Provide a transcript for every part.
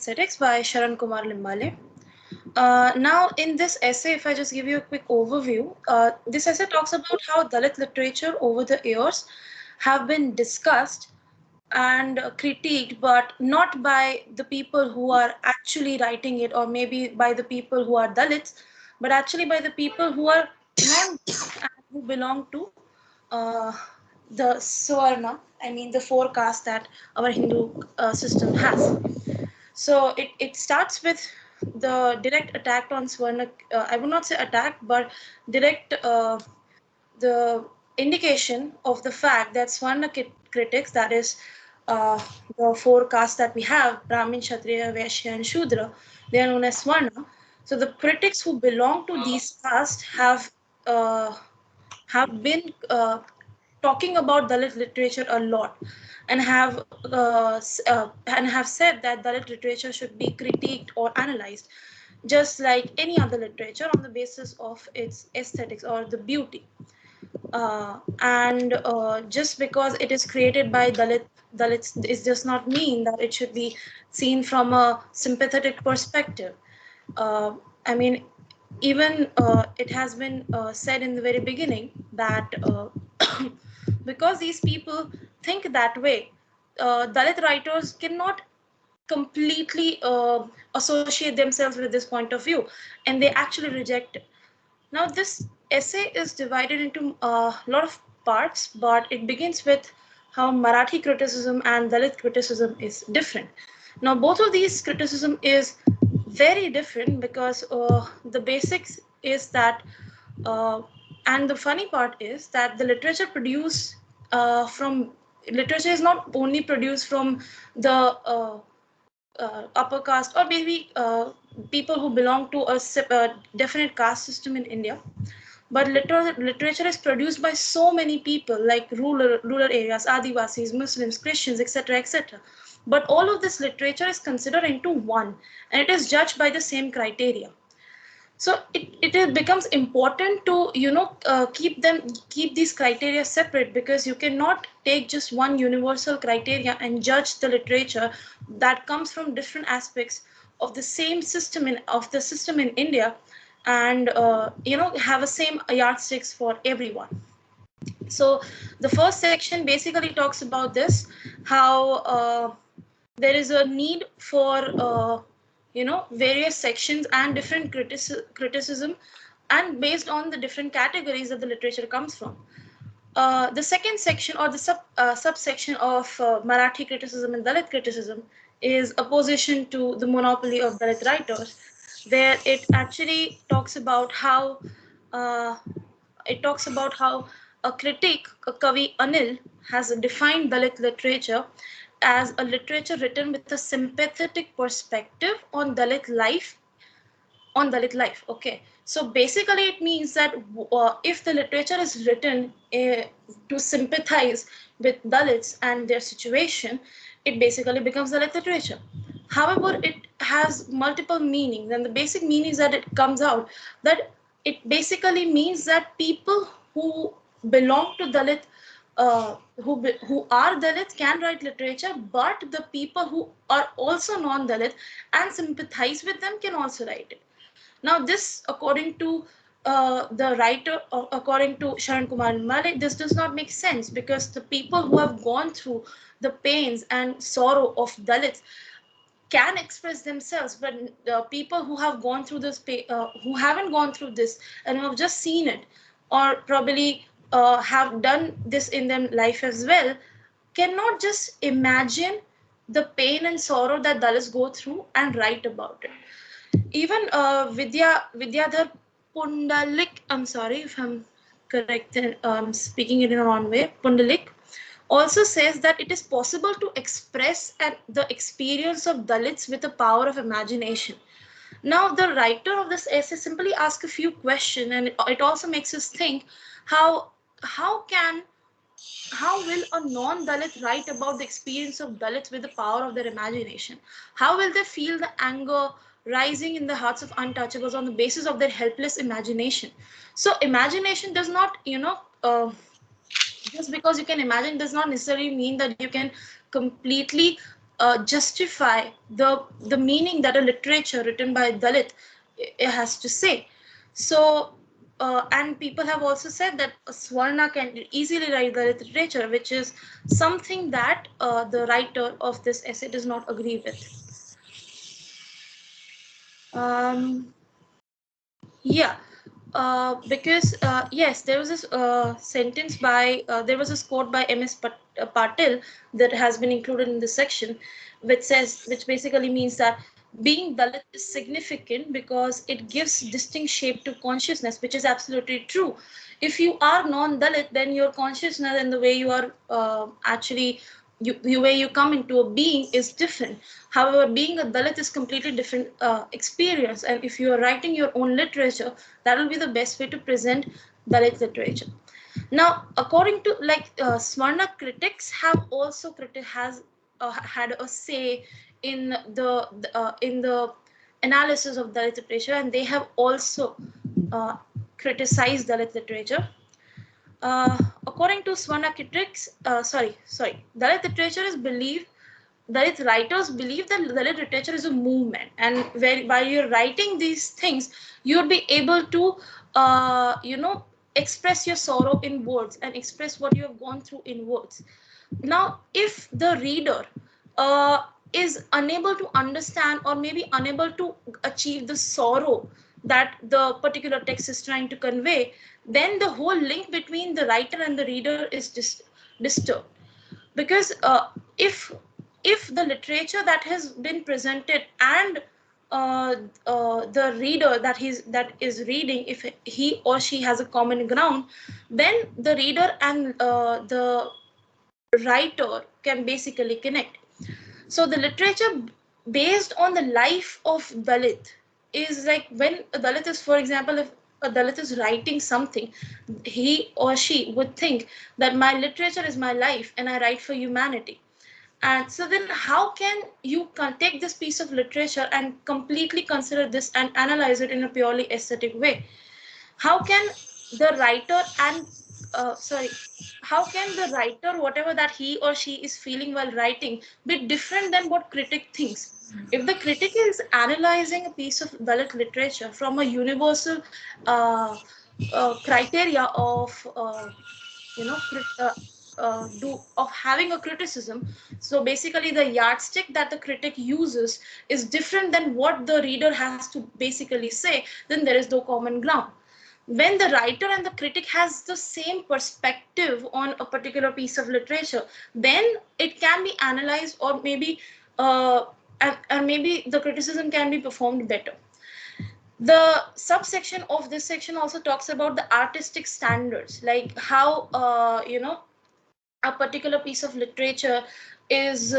Aesthetics by Sharan Kumar Limbale. Now, in this essay, if I just give you a quick overview, this essay talks about how Dalit literature over the years have been discussed and critiqued, but not by the people who are actually writing it, or maybe by the people who are Dalits, but actually by the people who are non-Dalit and who belong to uh, the Swarna, I mean the four castes that our Hindu system has. So it starts with the direct attack on Swarna. I would not say attack, but direct the indication of the fact that Swarna critics, that is the four castes that we have, Brahmin, Kshatriya, Vaishya, and Shudra, they are known as Swarna. So the critics who belong to these castes uh, have been talking about Dalit literature a lot, and have said that Dalit literature should be critiqued or analyzed, just like any other literature, on the basis of its aesthetics or the beauty. And just because it is created by Dalits, it does not mean that it should be seen from a sympathetic perspective. Uh, I mean, even it has been said in the very beginning that because these people think that way, Dalit writers cannot completely associate themselves with this point of view, and they actually reject it. Now, this essay is divided into a lot of parts, but it begins with how Marathi criticism and Dalit criticism is different. Now, both of these criticism is very different because the basics is that, uh, and the funny part is that the literature produced from literature is not only produced from the upper caste, or maybe people who belong to a definite caste system in India. But literature is produced by so many people, like rural areas, Adivasis, Muslims, Christians, etc., etc. But all of this literature is considered into one, and it is judged by the same criteria. So it becomes important to keep these criteria separate, because you cannot take just one universal criteria and judge the literature that comes from different aspects of the same system in India, and have a same yardsticks for everyone. So the first section basically talks about this, how there is a need for various sections and different criticism, and based on the different categories that the literature comes from. The second section, or the subsection of Marathi criticism and Dalit criticism, is opposition to the monopoly of Dalit writers, where uh, it talks about how a critic, Kavi Anil, has defined Dalit literature as a literature written with a sympathetic perspective on Dalit life. Okay, so basically it means that if the literature is written to sympathize with Dalits and their situation, it basically becomes Dalit literature. However, it has multiple meanings, and the basic meanings that it comes out, that it basically means that people who belong to Dalit, who are Dalit, can write literature, but the people who are also non-Dalit and sympathize with them can also write it. Now, this, according to the writer, according to Sharan Kumar Malik, this does not make sense, because the people who have gone through the pains and sorrow of Dalits can express themselves, but people who have gone through this, who haven't gone through this and who have just seen it, or probably have done this in their life as well, cannot just imagine the pain and sorrow that Dalits go through and write about it. Even Vidyadhar Pundalik, I'm sorry if I'm correct, speaking it in a wrong way, Pundalik, also says that it is possible to express the experience of Dalits with the power of imagination. Now, the writer of this essay simply asks a few questions, and it also makes us think how how can how will a non-Dalit write about the experience of Dalits with the power of their imagination? How will they feel the anger rising in the hearts of untouchables on the basis of their helpless imagination? So, imagination does not, just because you can imagine does not necessarily mean that you can completely justify the meaning that a literature written by Dalit it has to say. So, and people have also said that a Swarna can easily write Dalit literature, which is something that the writer of this essay does not agree with. Um, Yeah, because yes, there was this sentence by there was this quote by M.S. Patil that has been included in this section, which basically means that being Dalit is significant because it gives distinct shape to consciousness, which is absolutely true. If you are non-Dalit, then your consciousness and the way you are actually the way you come into a being is different. However, being a Dalit is completely different experience, and if you are writing your own literature, that will be the best way to present Dalit literature. Now, according to like Swarna critics have also had a say in the analysis of Dalit literature, and they have also uh, criticized Dalit literature. According to Swarna critics, Dalit literature is believed Dalit writers believe that Dalit literature is a movement, and where while you're writing these things, you'll be able to, express your sorrow in words and express what you have gone through in words. Now, if the reader uh, is unable to understand or maybe unable to achieve the sorrow that the particular text is trying to convey, then the whole link between the writer and the reader is just disturbed. Because if if the literature that has been presented and the reader that is reading, if he or she has a common ground, then the reader and the writer can basically connect. So the literature based on the life of Dalit is like when a Dalit is, for example, if a Dalit is writing something, he or she would think that my literature is my life and I write for humanity. And so then how can you take this piece of literature and completely consider this and analyze it in a purely aesthetic way? How can the writer and sorry how can the writer, whatever that he or she is feeling while writing, be different than what critic thinks? If the critic is analyzing a piece of Dalit literature from a universal criteria of you know do of having a criticism, so basically the yardstick that the critic uses is different than what the reader has to basically say, then there is no common ground. When the writer and the critic has the same perspective on a particular piece of literature, then it can be analyzed, or maybe and maybe the criticism can be performed better. The subsection of this section also talks about the artistic standards, like how a particular piece of literature is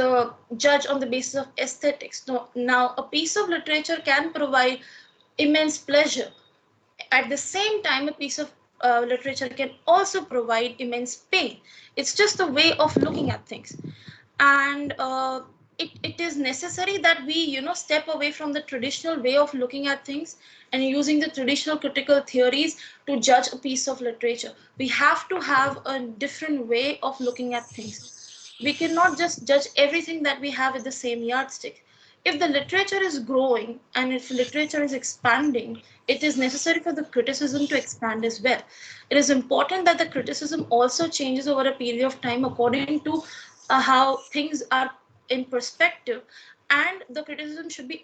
judged on the basis of aesthetics. No, now a piece of literature can provide immense pleasure. At the same time, a piece of literature can also provide immense pain. It's just a way of looking at things. And it is necessary that we step away from the traditional way of looking at things and using the traditional critical theories to judge a piece of literature. We have to have a different way of looking at things. We cannot just judge everything that we have with the same yardstick. If the literature is growing and if literature is expanding, it is necessary for the criticism to expand as well. It is important that the criticism also changes over a period of time according to how things are in perspective, and the criticism should be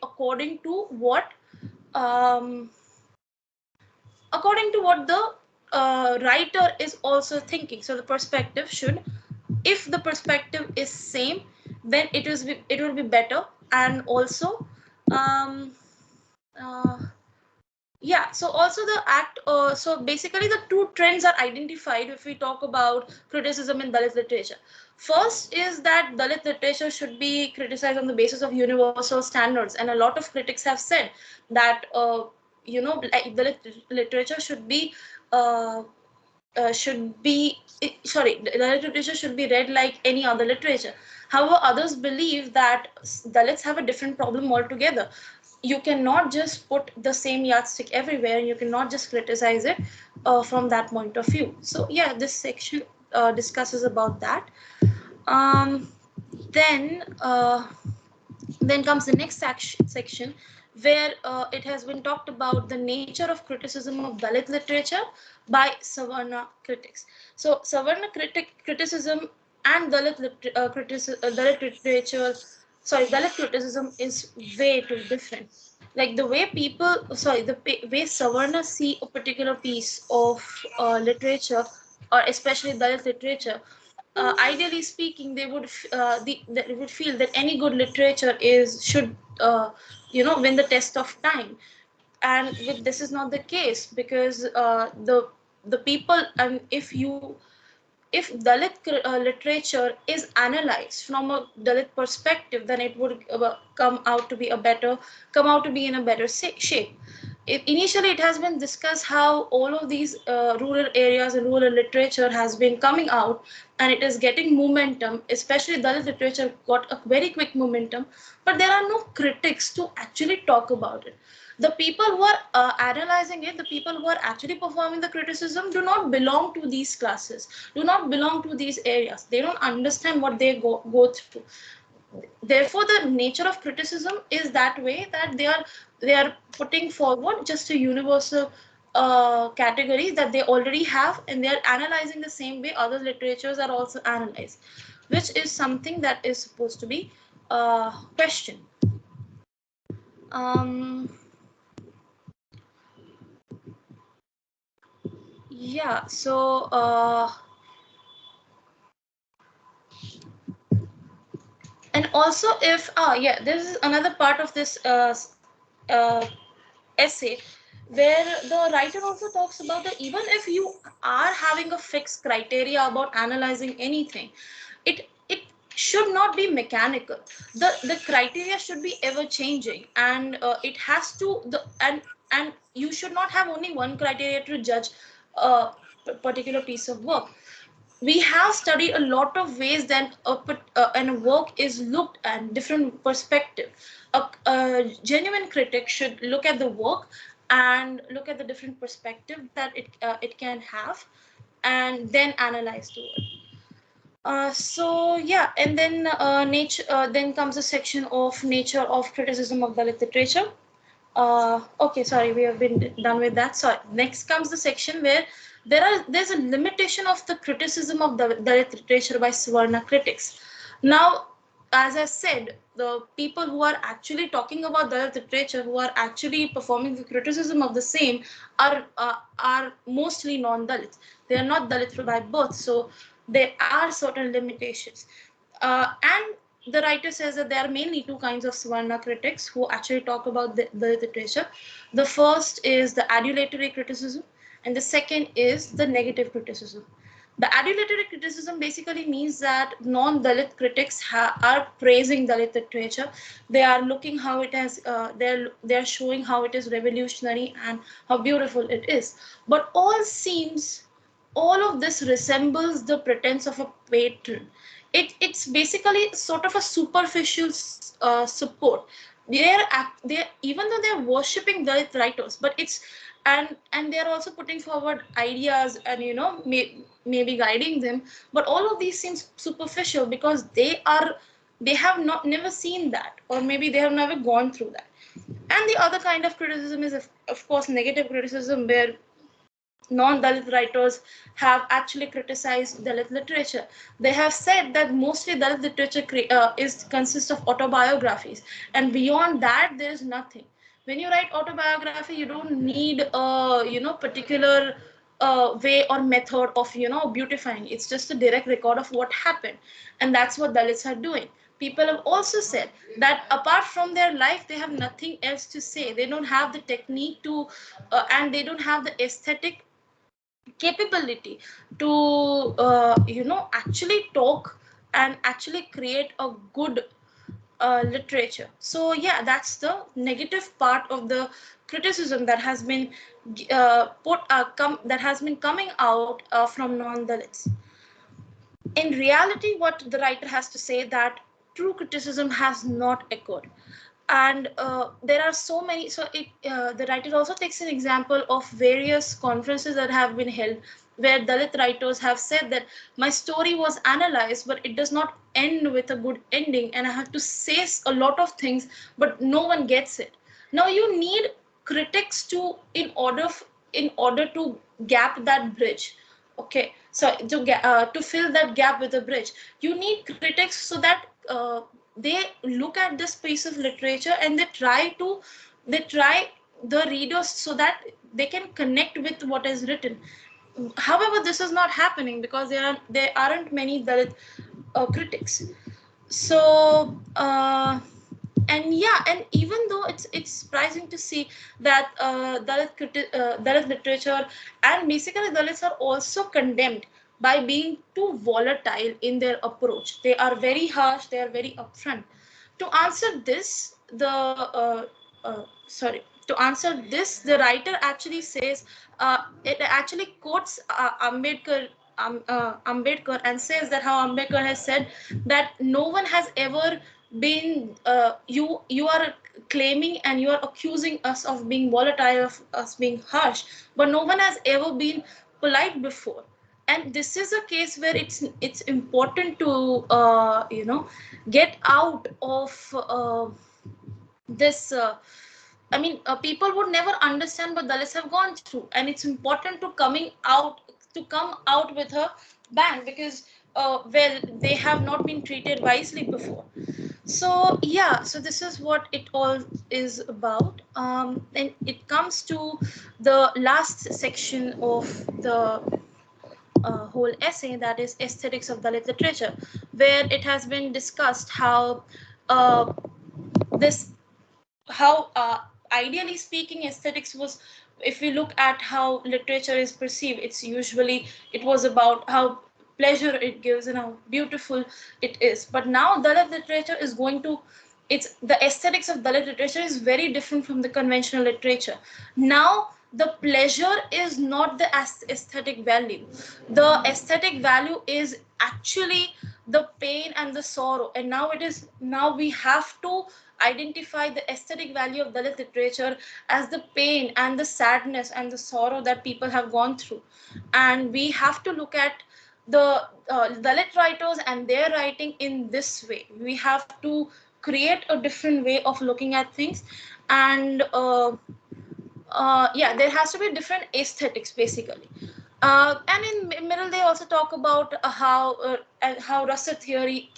um, according to what the writer is also thinking. So the perspective should, if the perspective is same, then it will be better. And also um, uh, yeah, so also the act, so basically the two trends are identified if we talk about criticism in Dalit literature. First is that Dalit literature should be criticized on the basis of universal standards, and a lot of critics have said that like Dalit literature uh, should be sorry, Dalit literature should be read like any other literature. However, others believe that Dalits have a different problem altogether. You cannot just put the same yardstick everywhere, and you cannot just criticize it from that point of view. So yeah, this section discusses about that. um, Then then comes the next section where it has been talked about the nature of criticism of Dalit literature by Savarna critics. So Savarna criticism and Dalit literature, sorry, Dalit criticism is way too different. Like the way people, sorry, the way Savarna see a particular piece of literature, or especially Dalit literature, ideally speaking, they would feel that any good literature is should win the test of time, and with this is not the case, because the people, and if Dalit literature is analyzed from a Dalit perspective, then it would come out to be in a better shape. Initially, it has been discussed how all of these rural areas and rural literature has been coming out, and it is getting momentum. Especially Dalit literature got a very quick momentum, but there are no critics to actually talk about it. The people who are analyzing it, the people who are actually performing the criticism, do not belong to these classes, do not belong to these areas. They don't understand what they go through. Therefore, the nature of criticism is that way, that they are putting forward just a universal category that they already have, and they are analyzing the same way other literatures are also analyzed, which is something that is supposed to be questioned. um Yeah, so and also if yeah, this is another part of this uh, essay, where the writer also talks about that even if you are having a fixed criteria about analyzing anything, it should not be mechanical. The criteria should be ever changing, and it has to the and you should not have only one criteria to judge a particular piece of work. We have studied a lot of ways that and a work is looked at different perspective. A genuine critic should look at the work and look at the different perspective that it can have, and then analyze to it. So yeah, and then nature. Then comes a section of nature of criticism of Dalit literature. Okay, sorry, we have been done with that. So next comes the section where there's a limitation of the criticism of the Dalit literature by Swarna critics. Now, as I said, the people who are actually talking about Dalit literature, who are actually performing the criticism of the same, are mostly non-Dalits. They are not Dalit by birth, so there are certain limitations. And the writer says that there are mainly two kinds of Swarna critics who actually talk about the literature. The first is the adulatory criticism, and the second is the negative criticism. The adulatory criticism basically means that non-Dalit critics are praising Dalit literature. They are looking how it has, they're showing how it is revolutionary and how beautiful it is. But all of this resembles the pretense of a patron. It's basically sort of a superficial support. They're even though they're worshipping Dalit writers, but it's and they're also putting forward ideas and maybe guiding them, but all of these seems superficial because they have not never seen that, or maybe they have never gone through that. And the other kind of criticism is of course negative criticism, where non-Dalit writers have actually criticized Dalit literature. They have said that mostly Dalit literature is consists of autobiographies, and beyond that, there is nothing. When you write autobiography, you don't need a particular way or method of beautifying. It's just a direct record of what happened, and that's what Dalits are doing. People have also said that apart from their life, they have nothing else to say. They don't have the technique to, and they don't have the aesthetic capability to actually talk and actually create a good literature. So yeah, that's the negative part of the criticism that has been that has been coming out from non-Dalits. In reality, what the writer has to say that true criticism has not occurred, and there are so many. So the writer also takes an example of various conferences that have been held where Dalit writers have said that my story was analyzed, but it does not end with a good ending, and I have to say a lot of things, but no one gets it. Now you need critics to in order to gap that bridge. Okay, so to fill that gap with a bridge, you need critics so that they look at this piece of literature and they try the readers so that they can connect with what is written. However, this is not happening because there aren't many Dalit critics. So and yeah, and even though it's surprising to see that Dalit literature and basically Dalits are also condemned by being too volatile in their approach. They are very harsh, they are very upfront. To answer this, to answer this, the writer actually says, it actually quotes Ambedkar and says that how Ambedkar has said that no one has ever been you are claiming and you are accusing us of being volatile, of us being harsh, but no one has ever been polite before. And this is a case where it's important to get out of this people would never understand what Dalits have gone through, and it's important to come out with a bang because well, they have not been treated wisely before. So yeah, so this is what it all is about. And it comes to the last section of the whole essay, that is aesthetics of Dalit literature, where it has been discussed how uh, this how ideally speaking aesthetics was, if we look at how literature is perceived, it was about how pleasure it gives and how beautiful it is. But now Dalit literature is going to, it's the aesthetics of Dalit literature is very different from the conventional literature. Now the pleasure is not the aesthetic value. The aesthetic value is actually the pain and the sorrow, and now we have to identify the aesthetic value of Dalit literature as the pain and the sadness and the sorrow that people have gone through. And we have to look at the Dalit writers and their writing in this way. We have to create a different way of looking at things, and yeah, there has to be different aesthetics basically. And in middle they also talk about how rasa theory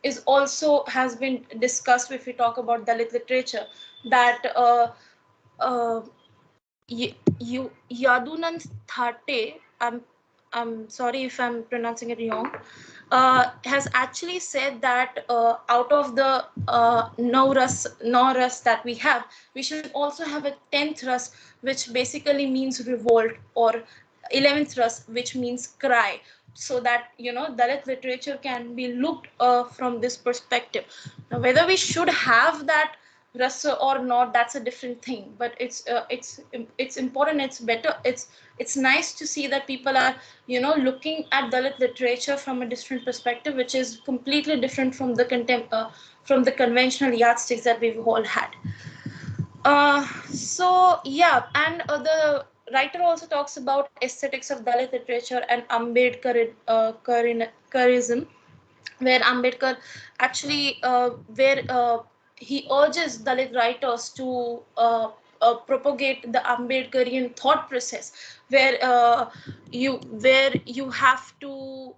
is also has been discussed if we talk about Dalit literature, that uh, Yadunand Thate, I'm sorry if I'm pronouncing it wrong, has actually said that out of the no ras that we should also have a 10th ras, which basically means revolt, or 11th ras, which means cry, so that Dalit literature can be looked from this perspective. Now, whether we should have that rasa or not, that's a different thing, but it's important, it's better, it's nice to see that people are looking at Dalit literature from a different perspective, which is completely different from from the conventional yardsticks that we've all had. So yeah, and the writer also talks about aesthetics of Dalit literature and Ambedkarism, where Ambedkar actually where he urges Dalit writers to propagate the Ambedkarian thought process, where you have to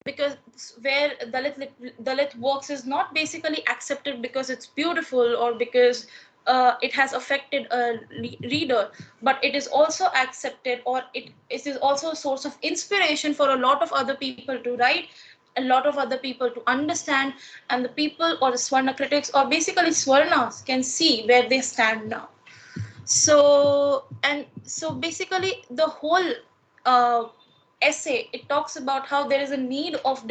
because where Dalit works is not basically accepted because it's beautiful or because it has affected a reader, but it is also accepted, or it is also a source of inspiration for a lot of other people to write, a lot of other people to understand, and the people or the Swarna critics or basically Swarnas can see where they stand now. So basically the whole uh, essay, it talks about how there is a need of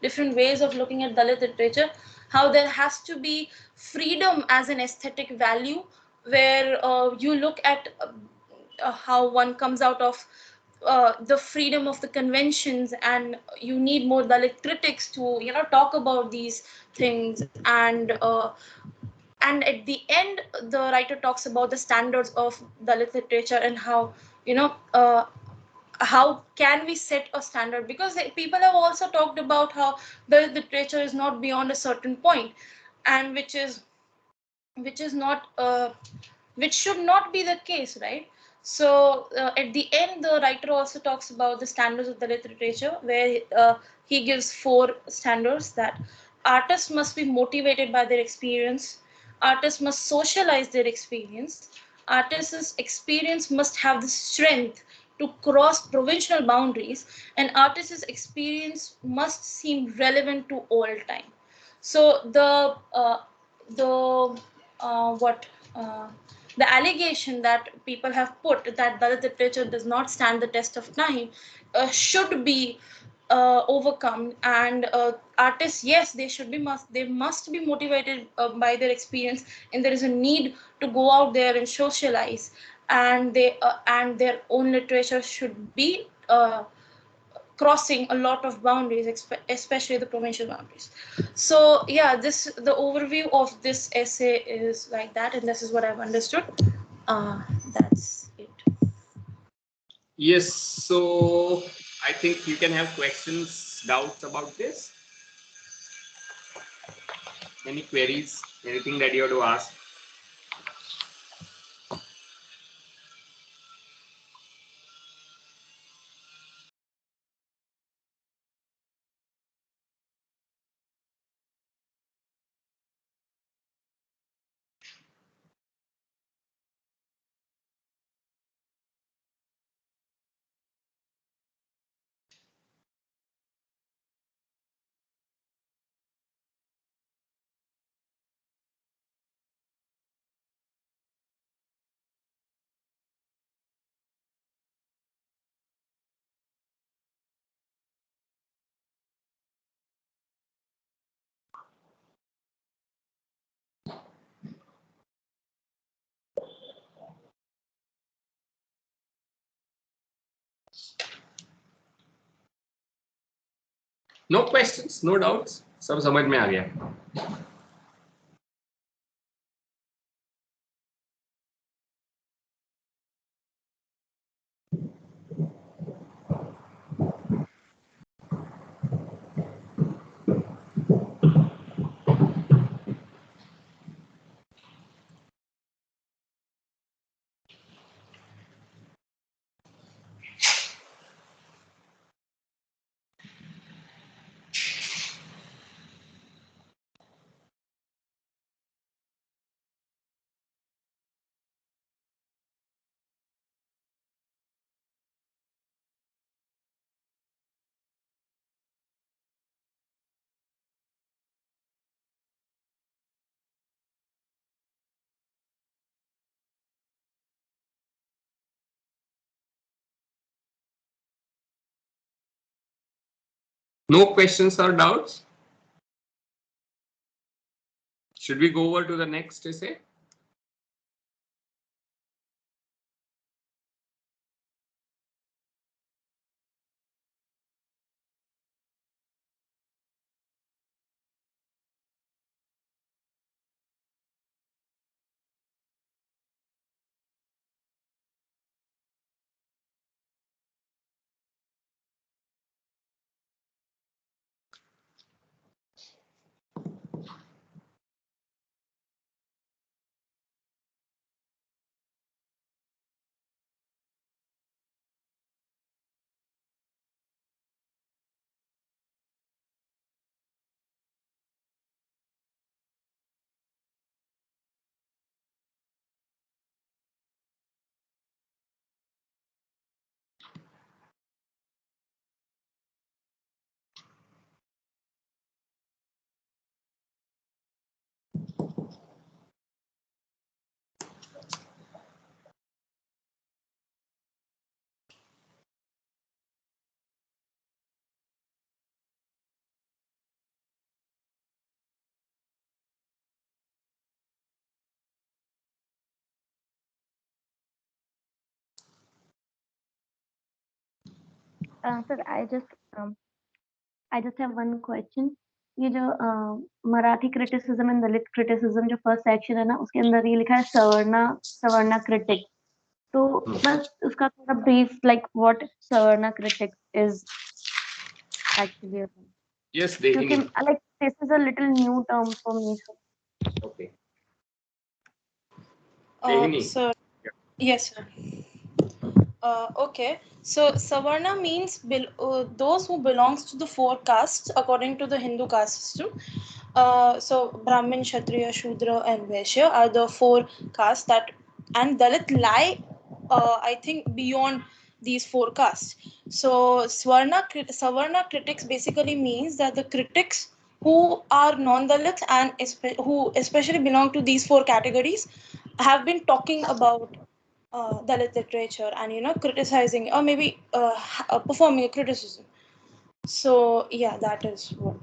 different ways of looking at Dalit literature, how there has to be freedom as an aesthetic value, where you look at how one comes out of the freedom of the conventions, and you need more Dalit critics to talk about these things. And at the end, the writer talks about the standards of Dalit literature and how you know how can we set a standard, because people have also talked about how the literature is not beyond a certain point, and which is not which should not be the case, right? So at the end, the writer also talks about the standards of the literature, where he gives four standards: that artists must be motivated by their experience, artists must socialize their experience, artists' experience must have the strength to cross provincial boundaries, and artists' experience must seem relevant to all time. So the what the allegation that people have put, that Dalit literature does not stand the test of time, should be overcome. And artists, yes, they must be motivated by their experience, and there is a need to go out there and socialize, and their own literature should be crossing a lot of boundaries, especially the provincial boundaries. So yeah, this the overview of this essay is like that, and this is what I've understood. uh, that's it. Yes, so I think you can have questions, doubts about this. Any queries, anything that you have to ask? No questions, no doubts, सब समझ में आ गया. No questions or doubts. Should we go over to the next essay? Sir I just have one question. ये जो Marathi criticism and Dalit criticism जो first section है ना, उसके अंदर ये लिखा है सवर्णा सवर्णा क्रिटिक. तो Hmm. बस उसका थोड़ा brief like what Savarna critics is actually about. Yes, क्योंकि Dehini. like this is a little new term for me. So Okay. Dehini. Sir, yes, sir. Okay, so Savarna means those who belongs to the four castes according to the Hindu caste system. So Brahmin, Kshatriya, Shudra, and Vaishya are the four castes that, and Dalit lie, I think, beyond these four castes. So Savarna critics basically means that the critics who are non-Dalits and who especially belong to these four categories have been talking about Dalit literature and criticizing or maybe performing a criticism. So yeah, that is what.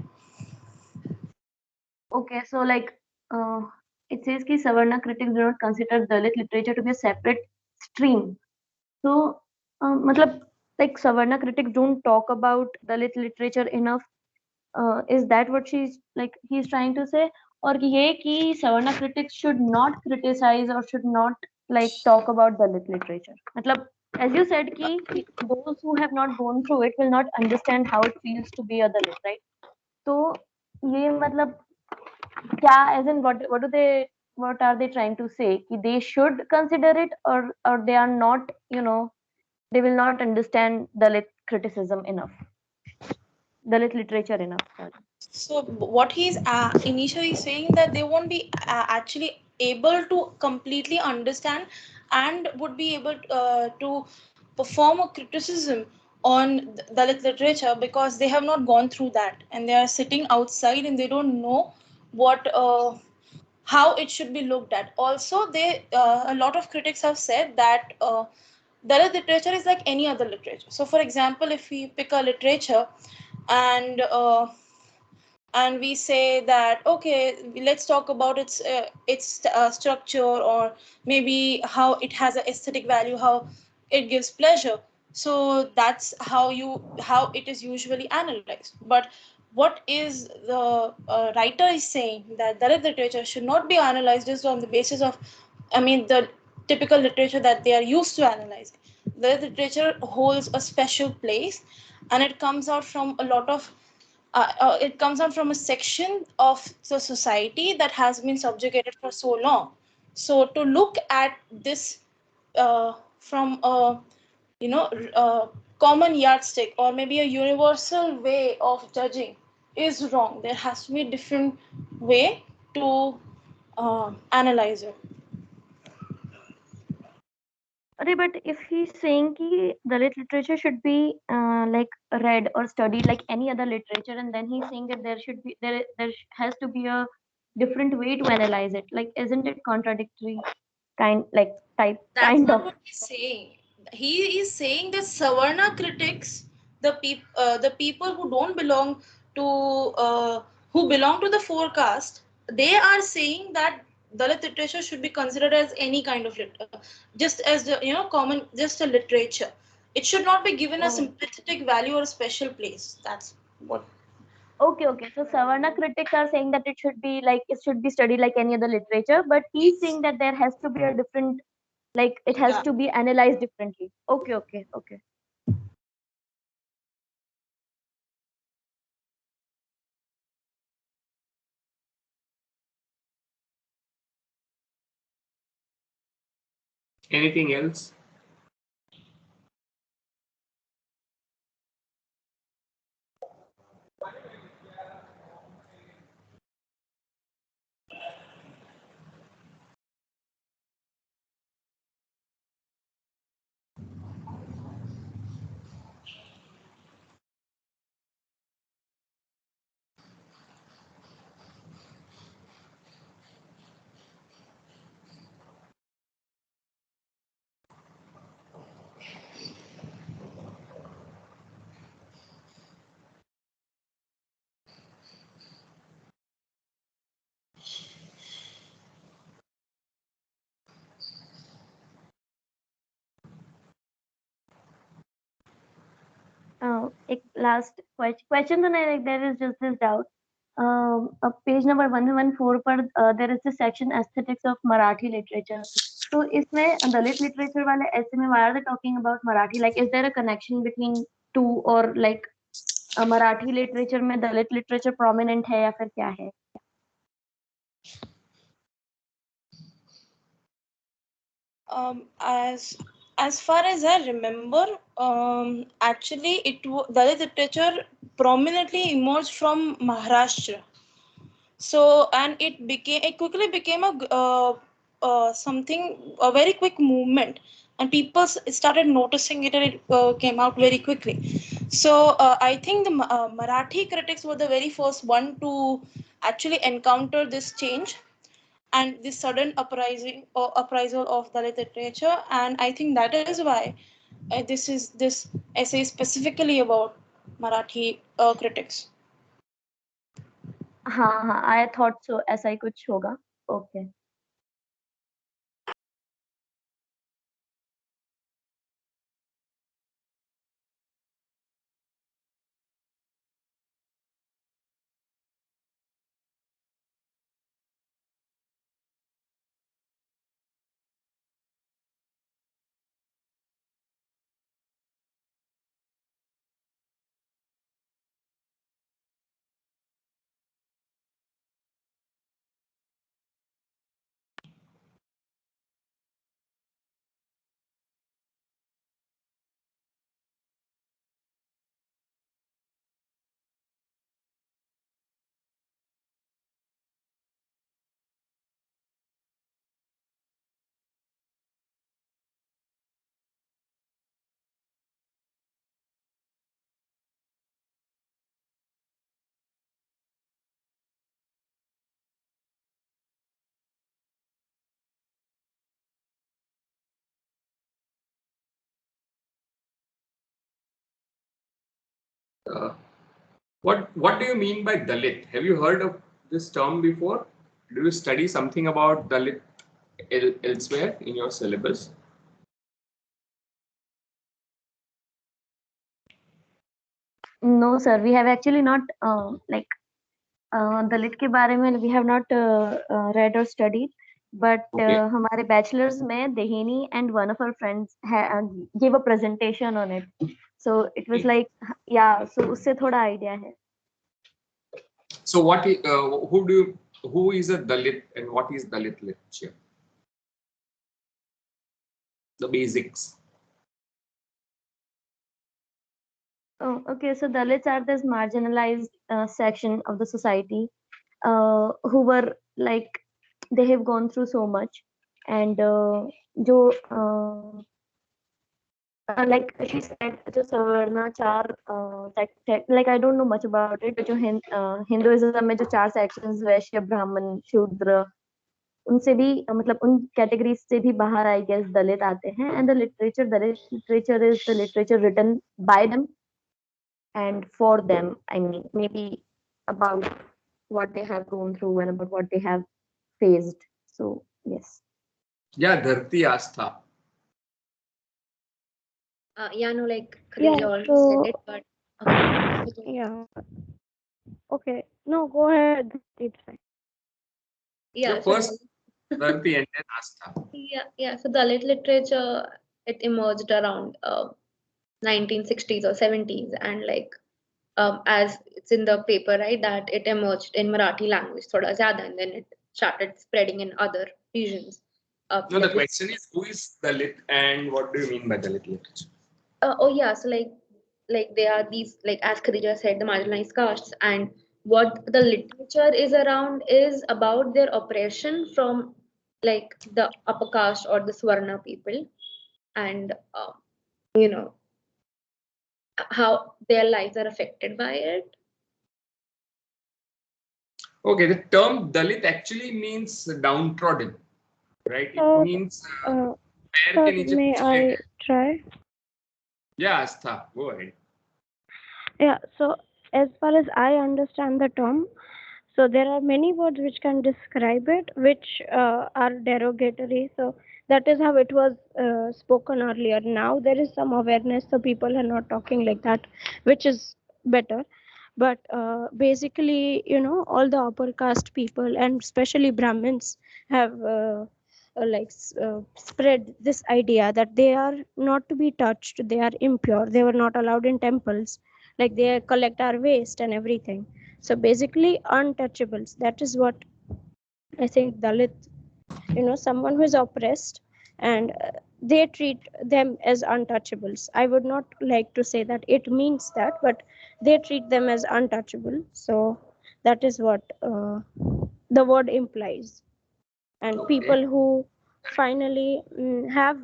okay, so like uh, it says कि Savarna critics do not consider Dalit literature to be a separate stream. So मतलब like Savarna critics don't talk about Dalit literature enough. Is that what she's like he's trying to say? Or ये कि Savarna critics should not criticize or should not like talk about Dalit literature. मतलब as you said कि those who have not gone through it will not understand how it feels to be a Dalit, right? तो ये मतलब क्या as in what do they what are they trying to say कि they should consider it or they are not they will not understand Dalit criticism enough, Dalit literature enough, sorry. So what he's initially saying that they won't be actually able to completely understand and would be able to perform a criticism on Dalit literature because they have not gone through that and they are sitting outside and they don't know what how it should be looked at. Also, they a lot of critics have said that Dalit literature is like any other literature. So, for example, if we pick a literature and we say that okay, let's talk about its structure or maybe how it has an aesthetic value, how it gives pleasure. So that's how it is usually analyzed. But what is the writer is saying that Dalit literature should not be analyzed just on the basis of, I mean, the typical literature that they are used to analyzing. The literature holds a special place, and it comes out from a lot of it comes out from a section of the society that has been subjugated for so long. So to look at this from a common yardstick or maybe a universal way of judging is wrong. There has to be a different way to analyze it. अरे but if he's saying कि Dalit literature should be like read or studied like any other literature and then he's saying that there has to be a different way to analyze it, like isn't it contradictory kind like type That's kind not of. what he's saying. He is saying that Savarna critics, the people who don't belong to who belong to the forecast, they are saying that Dalit literature should be considered as any kind of just as the common, just a literature. It should not be given a Oh. sympathetic value or a special place. That's what. Okay, okay. So Savarna critics are saying that it should be like it should be studied like any other literature, but he's saying that there has to be a different, like it has Yeah. to be analyzed differently. Okay, okay, okay. Anything else? एक last question तो नहीं, like there is just this doubt. Page number 114 पर there is this section aesthetics of Marathi literature. तो इसमें दलित literature वाले ऐसे में why are they talking about Marathi? Like, is there a connection between two, or like Marathi literature में दलित literature prominent है या फिर क्या है? As far as I remember, actually Dalit literature prominently emerged from Maharashtra. So, and it quickly became a very quick movement, and people started noticing it, and it came out very quickly. So I think the Marathi critics were the very first one to actually encounter this change and this sudden uprising or uprisal of Dalit literature, and I think that is why this essay is specifically about Marathi critics. हाँ हाँ, I thought so, ऐसा ही कुछ होगा. Okay. Uh, what do you mean by Dalit? Have you heard of this term before? Do you study something about Dalit elsewhere in your syllabus? No, sir. We have actually not like दलित के बारे में we have not read or studied, but Okay. हमारे bachelors में Dehini and one of our friends gave a presentation on it. So it was like, yeah, so उससे थोड़ा idea है. So who is a Dalit and what is Dalit literature? The basics. Oh, okay. So Dalits are this marginalized section of the society who were like, they have gone through so much, and जो like she said, जो सवर्णा चार like I don't know much about it, जो Hinduism में जो चार sections वैश्य ब्राह्मण शूद्र, उनसे भी मतलब उन कैटेगरीज से भी बाहर आई गेस दलित आते हैं, and the literature Dalit literature is the literature written by them and for them. I mean, maybe about what they have gone through and about what they have faced. So yes. Yeah, Dharti Astha. Yeah, no, like Khadija already said it, but yeah. Okay. No, go ahead. It's fine. yeah, so First Dharti and then Astha. yeah. So Dalit literature, it emerged around 1960s or 70s, and like as it's in the paper, right, that it emerged in Marathi language, thoda zyada, and then it started spreading in other regions. No, the Like question is who is Dalit and what do you mean by Dalit literature? oh yeah, so like they are these, like as Khadija said, the marginalized castes, and what the literature is around is about their oppression from like the upper caste or the Swarna people, and you know how their lives are affected by it. Okay, the term Dalit actually means downtrodden, right? It So, means sir, may I try? Yeah, Astha, go ahead. Yeah, so as far as I understand the term, so there are many words which can describe it, which are derogatory. So that is how it was spoken earlier. Now there is some awareness, so people are not talking like that, which is better. But basically, all the upper caste people and especially Brahmins have spread this idea that they are not to be touched, they are impure, they were not allowed in temples, like they collect our waste and everything. So basically untouchables, that is what I think Dalit, someone who is oppressed, and they treat them as untouchables. I would not like to say that it means that, but they treat them as untouchable. So that is what the word implies. And Okay. people who finally have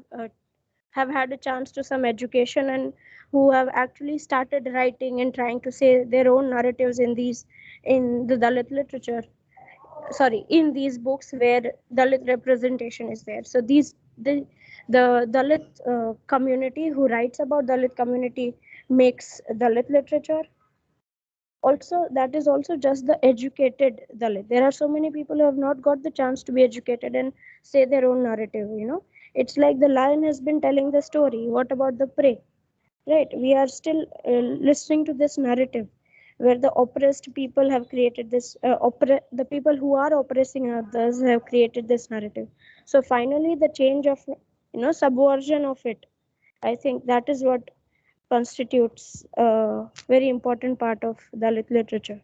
had a chance to some education, and who have actually started writing and trying to say their own narratives in the Dalit literature, sorry, in these books where Dalit representation is there. So the Dalit community who writes about Dalit community makes Dalit literature. Also, that is also just the educated Dalit. There are so many people who have not got the chance to be educated and say their own narrative. It's like the lion has been telling the story. What about the prey? Right? We are still listening to this narrative where the oppressed people have created this. The people who are oppressing others have created this narrative. So finally, the change of subversion of it, I think that is what constitutes a very important part of Dalit literature.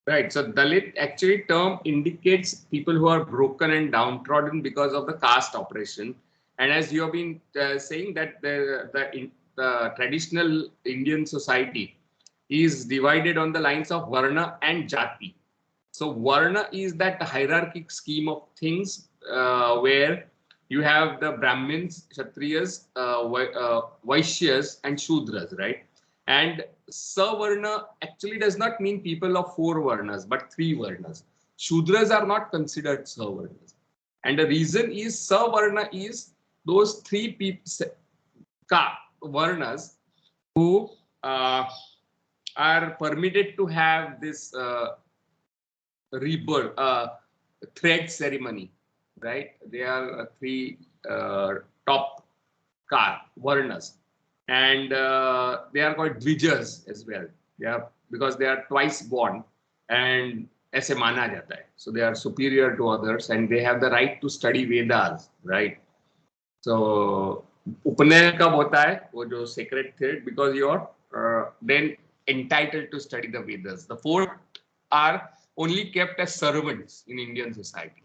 Right. So Dalit actually term indicates people who are broken and downtrodden because of the caste oppression. And as you have been saying that the traditional Indian society is divided on the lines of Varna and Jati. So Varna is that hierarchic scheme of things where you have the Brahmins, Kshatriyas, Vaishyas, and Shudras, right? And Savarna actually does not mean people of four Varnas, but three Varnas. Shudras are not considered Savarnas. And the reason is Savarna is those three people, Varnas, who are permitted to have this rebirth thread ceremony, right? They are three top varnas, and they are called dvijas as well. They are because they are twice born, and ऐसे माना जाता है. So they are superior to others, and they have the right to study Vedas, right? So उपनयन कब होता है वो जो sacred thread, because you are then entitled to study the Vedas. The four are only kept as servants in Indian society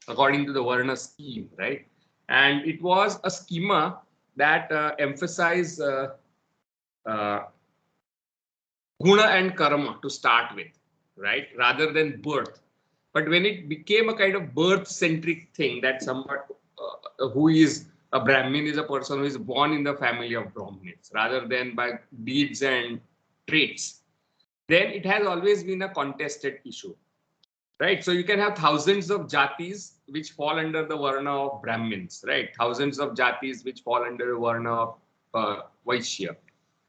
according to the Varna scheme, right? And it was a schema that emphasized uh, guna and karma to start with, right, rather than birth. But when it became a kind of birth-centric thing, that someone who is a Brahmin is a person who is born in the family of Brahmins, rather than by deeds and traits, then it has always been a contested issue, right? So you can have thousands of jatis which fall under the Varna of Brahmins, right? Thousands of jatis which fall under the Varna of Vaishya,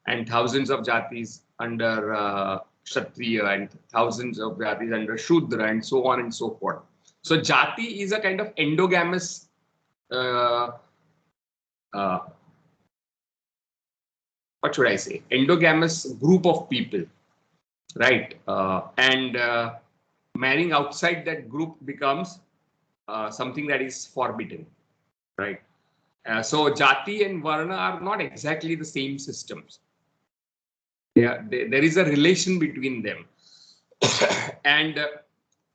and thousands of jatis under Kshatriya, and thousands of jatis under Shudra, and so on and so forth. So jati is a kind of endogamous uh, what should I say? Endogamous group of people, right? And marrying outside that group becomes something that is forbidden, right? So jati and varna are not exactly the same systems. Yeah, there is a relation between them. And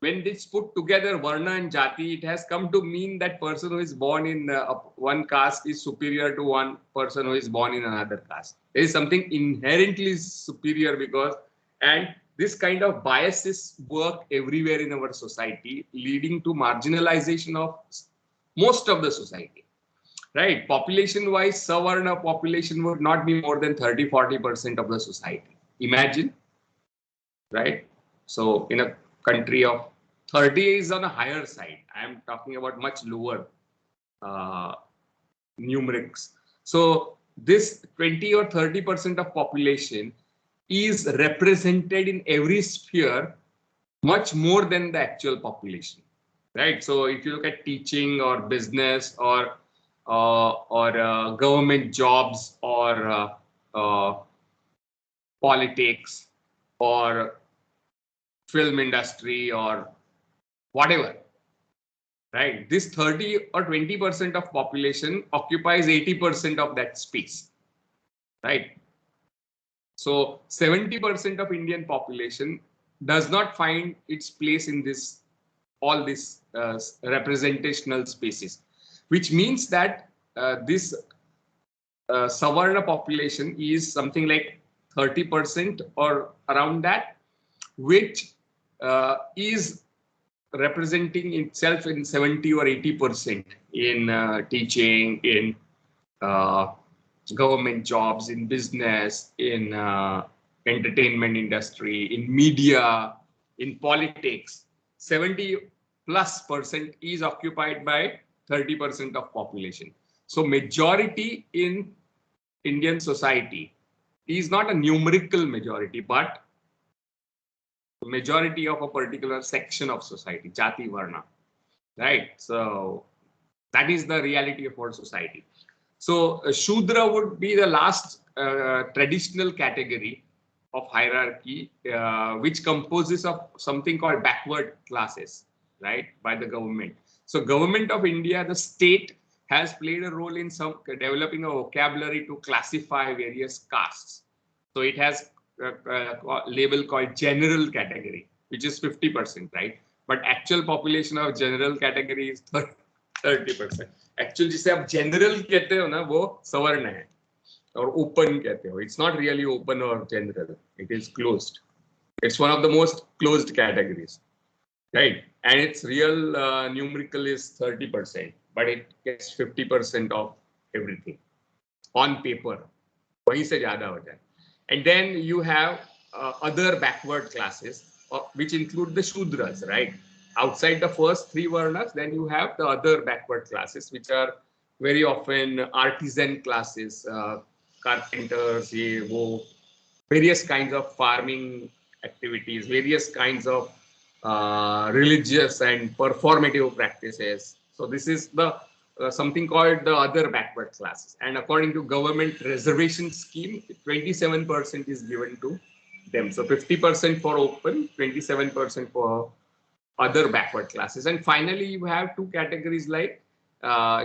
when this put together, varna and jati, it has come to mean that person who is born in one caste is superior to one person who is born in another caste. There is something inherently superior, because, and this kind of biases work everywhere in our society, leading to marginalization of most of the society, right? Population wise, Savarna population would not be more than 30-40% of the society. Imagine, right? So in a country of 30 is on a higher side. I am talking about much lower uh, numerics. So this 20 or 30% of population is represented in every sphere much more than the actual population, right? So if you look at teaching or business or government jobs or politics or film industry or whatever, right? This 30 or 20% of population occupies 80% of that space, right? So 70% of Indian population does not find its place in this all these representational spaces, which means that this Savarna population is something like 30% or around that, which is representing itself in 70 or 80% in teaching, in uh, government jobs, in business, in entertainment industry, in media, in politics. 70 plus percent is occupied by 30% of population. So majority in Indian society is not a numerical majority, but majority of a particular section of society, Jati Varna, right? So that is the reality of our society. So Shudra would be the last traditional category of hierarchy, which composes of something called backward classes, right, by the government. So government of India, the state, has played a role in some developing a vocabulary to classify various castes. So it has a label called general category, which is 50%, right? But actual population of general category is 30%. Actually, जिसे आप general कहते हो ना, वो सवर्ण है और open कहते हो. It's not really open or general. It is closed. It's one of the most closed categories, right? And its real numerical is 30%, but it gets 50% of everything on paper. वहीं से ज्यादा हो जाए. And then you have other backward classes, which include the Shudras, right? Outside the first three Varnas, then you have the other backward classes, which are very often artisan classes, carpenters, various kinds of farming activities, various kinds of religious and performative practices. So this is the something called the other backward classes. And according to government reservation scheme, 27% is given to them. So 50% for open, 27% for other backward classes. And finally, you have two categories like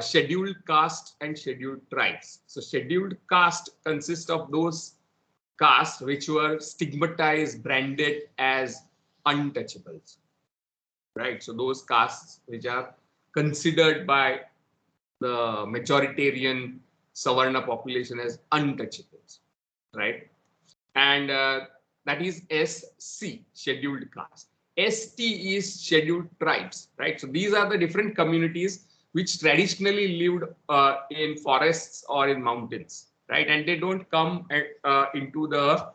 scheduled caste and scheduled tribes. So scheduled caste consists of those castes which were stigmatized, branded as untouchables, right? So those castes which are considered by the majoritarian Savarna population as untouchables, right? And that is SC, scheduled caste. ST is scheduled tribes, right? So these are the different communities which traditionally lived in forests or in mountains, right? And they don't come into the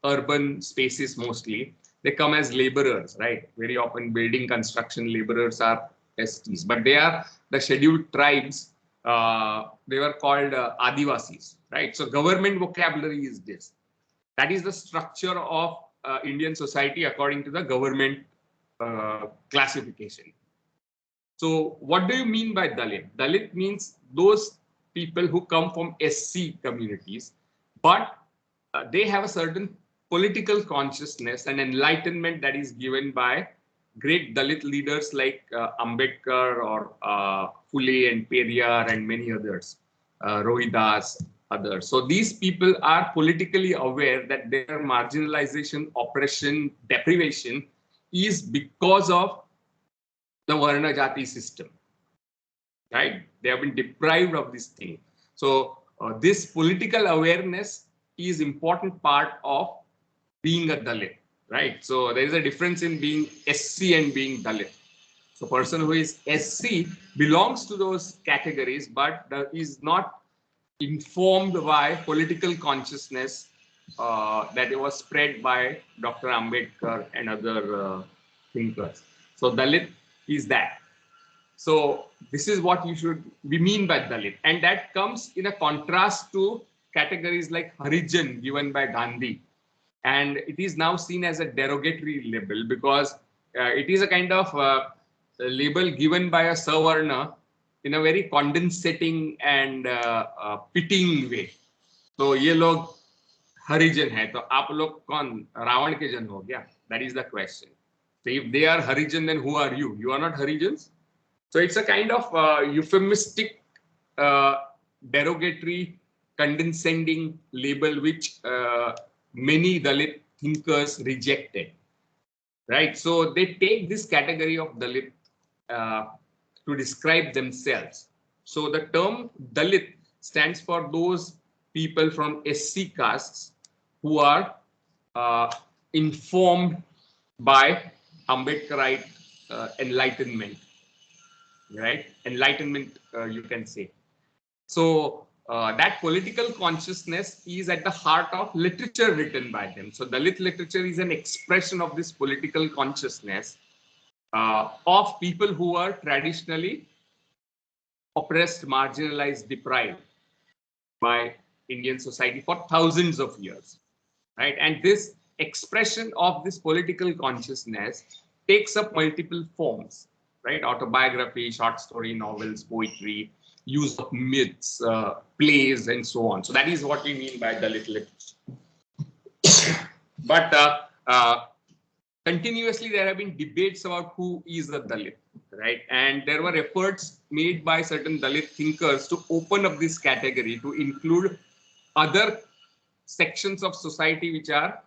urban spaces mostly. They come as laborers, right? Very often building construction laborers are STs, but they are the scheduled tribes. They were called Adivasis, right? So government vocabulary is this. That is the structure of Indian society according to the government classification. So what do you mean by Dalit? Dalit means those people who come from SC communities, but they have a certain political consciousness and enlightenment that is given by great Dalit leaders like Ambedkar or Phule and Periyar and many others, Rohidas, others. So these people are politically aware that their marginalization, oppression, deprivation is because of the Varna Jati system, right? They have been deprived of this thing. So this political awareness is important part of being a Dalit, right? So there is a difference in being SC and being Dalit. So person who is SC belongs to those categories, but is not informed by political consciousness that it was spread by Dr. Ambedkar and other thinkers. So Dalit is that. So this is what we mean by Dalit. And that comes in a contrast to categories like Harijan given by Gandhi. And it is now seen as a derogatory label because it is a kind of label given by a Savarna in a very condensating and pitying way. तो ये लोग हरिजन है तो आप लोग कौन रावण के जन हो गया? That is the question. So if they are Harijan, then who are you? You are not Harijans. So it's a kind of euphemistic, derogatory, condescending label which many Dalit thinkers rejected. Right? So they take this category of Dalit uh, to describe themselves. So the term Dalit stands for those people from SC castes who are uh, informed by Ambedkarite enlightenment, right? Enlightenment, you can say. So that political consciousness is at the heart of literature written by them. So Dalit literature is an expression of this political consciousness of people who are traditionally oppressed, marginalized, deprived by Indian society for thousands of years, right? And this expression of this political consciousness takes up multiple forms, right? Autobiography, short story, novels, poetry, use of myths, plays, and so on. So that is what we mean by Dalit literature. But continuously there have been debates about who is a Dalit, right? And there were efforts made by certain Dalit thinkers to open up this category to include other sections of society which are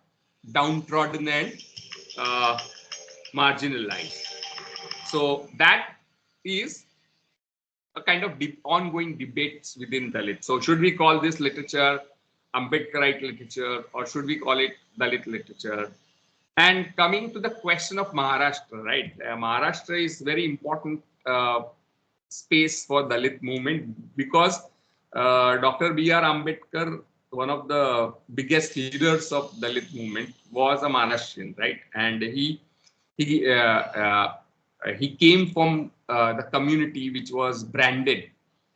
downtrodden and uh, marginalized. So that is a kind of ongoing debates within Dalit. So should we call this literature Ambedkarite literature, or should we call it Dalit literature? And coming to the question of Maharashtra, right? Maharashtra is very important space for Dalit movement because Dr. B.R. Ambedkar, one of the biggest leaders of Dalit movement, was a Maharashtrian, right? And he uh, uh, he came from the community which was branded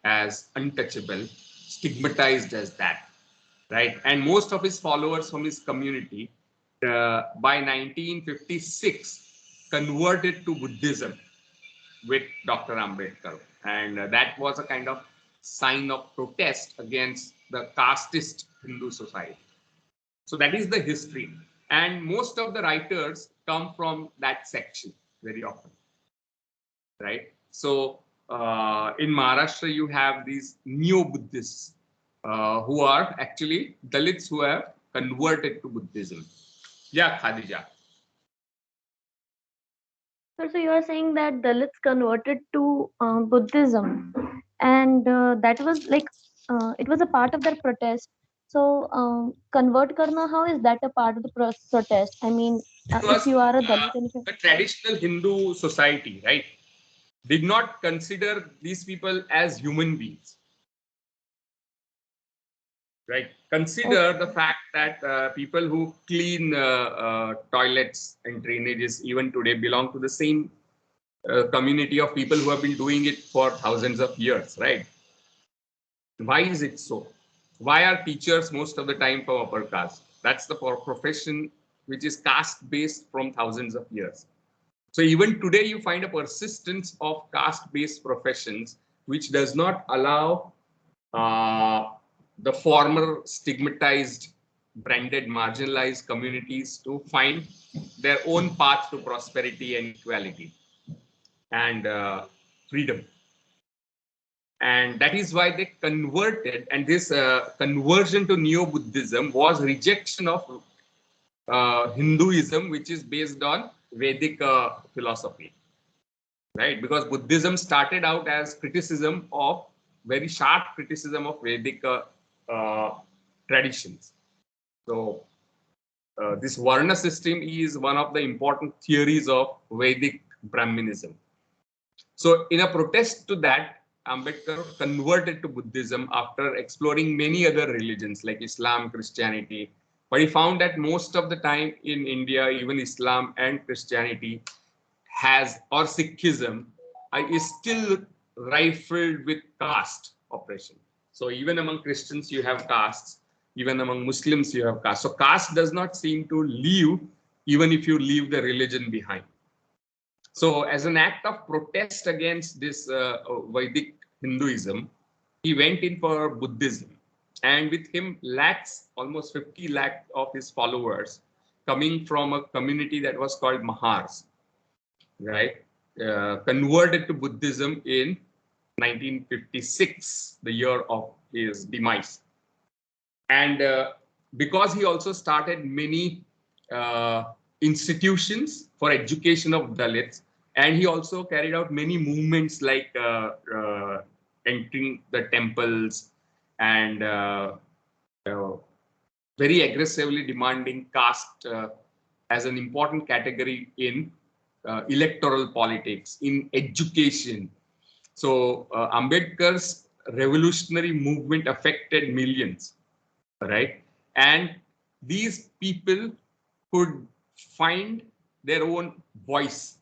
as untouchable, stigmatized as that, right? And most of his followers from his community by 1956 converted to Buddhism with Dr. Ambedkar. And that was a kind of sign of protest against the casteist Hindu society. So that is the history. And most of the writers come from that section very often, right? So in Maharashtra, you have these neo-Buddhists who are actually Dalits who have converted to Buddhism. Yeah, Khadija. So you are saying that Dalits converted to Buddhism, and that was like it was a part of their protest. So convert karna, how is that a part of the protest? I mean, if Because you are a Dalit and if the traditional Hindu society, right, did not consider these people as human beings, right? Consider the fact that people who clean toilets and drainages even today belong to the same community of people who have been doing it for thousands of years, right? Why is it so? Why are teachers most of the time from upper caste? That's the profession which is caste based from thousands of years. So even today, you find a persistence of caste-based professions, which does not allow the former stigmatized, branded, marginalized communities to find their own path to prosperity and equality and freedom. And that is why they converted. And this conversion to Neo-Buddhism was rejection of Hinduism, which is based on Vedic philosophy, right? Because Buddhism started out as criticism of very sharp criticism of Vedic uh, traditions. So this Varna system is one of the important theories of Vedic Brahminism. So in a protest to that, Ambedkar converted to Buddhism after exploring many other religions like Islam, Christianity. But he found that most of the time in India, even Islam and Christianity has, or Sikhism, is still rifled with caste oppression. So even among Christians, you have castes. Even among Muslims, you have caste. So caste does not seem to leave, even if you leave the religion behind. So as an act of protest against this Vedic Hinduism, he went in for Buddhism. And with him, lakhs, almost 50 lakh of his followers, coming from a community that was called Mahars, right? converted to Buddhism in 1956, the year of his demise. And because he also started many institutions for education of Dalits, and he also carried out many movements like entering the temples and very aggressively demanding caste as an important category in electoral politics, in education. So Ambedkar's revolutionary movement affected millions, right? And these people could find their own voice,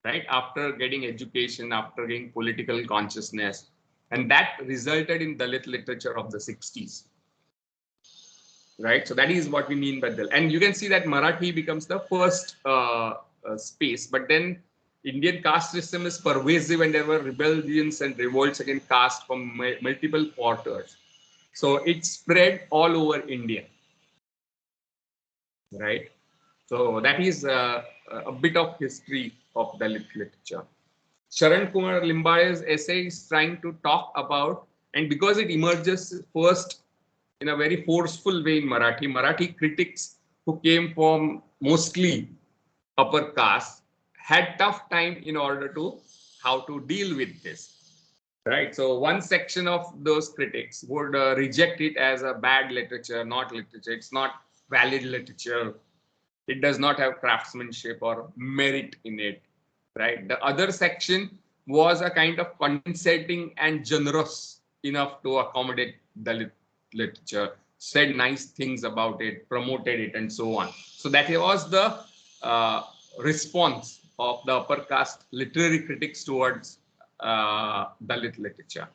right? After getting education, after getting political consciousness. And that resulted in Dalit literature of the 60s. Right, so that is what we mean by Dalit. And you can see that Marathi becomes the first space, but then Indian caste system is pervasive, and there were rebellions and revolts against caste from multiple quarters. So it spread all over India, right? So that is a bit of history of Dalit literature. Sharan Kumar Limbaye's essay is trying to talk about, and because it emerges first in a very forceful way in Marathi critics who came from mostly upper caste had tough time in order to how to deal with this. Right. So one section of those critics would reject it as a bad literature, not literature. It's not valid literature. It does not have craftsmanship or merit in it. Right. The other section was a kind of condescending and generous enough to accommodate the literature, said nice things about it, promoted it, and so on. So that was the response of the upper caste literary critics towards Dalit literature.